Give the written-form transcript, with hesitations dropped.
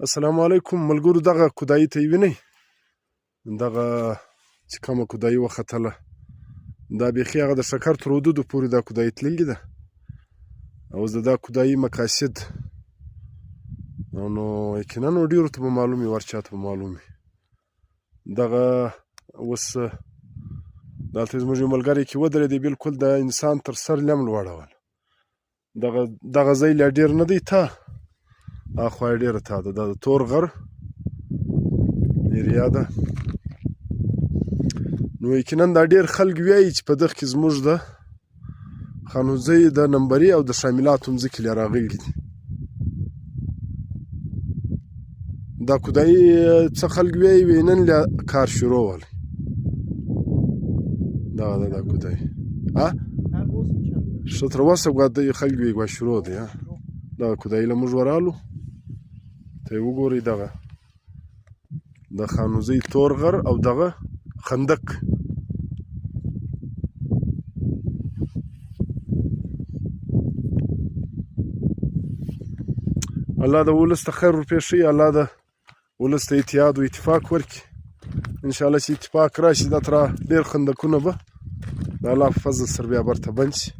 السلام علیکم ملګرو. دغه کودایي ته یې وینئ، دغه چې کومه کودایي وختله، دا بیخي هغه د شکر تر حدودو پورې دا کودایي تللې ده. اوس د دا کودایي مقاصد نو یقینا نو ډېرو ته به معلوم وي، ورچا ته به معلوم وي. دغه اوس دلته زموږ یو ملګری کې ودرېدی، بلکل د انسان تر سر لم لوړول. دغه ځای لا ډېر نه دی تا، اخوا یې ډېره تا ده. دا د تور غر ایریا ده. نو یقینا دا ډېر خلک وایي چې په دغه کې زموږ د خانوزۍ د نمبري او د شاملاتو مځکې لا راغلي دي. دا کودایي څه خلک وایي نن لا کار شروع ولی. دغه ده دا کودایي ښه تر اوسه ګواد خلک وایي ګواد شروع دی. دغه کودایي له موږ ورالو ته یې وګورئ، دغه د خانوزۍ تور غر او دغه خندق. الله د ولس ته خیر ورپېښوي، الله د ولس ته اتحاد و اتفاق ورکړي. انشاءالله چې اتفاق راشي دا تر ډېر خندقونه به د الله په فضل سره بیا برته بند شي.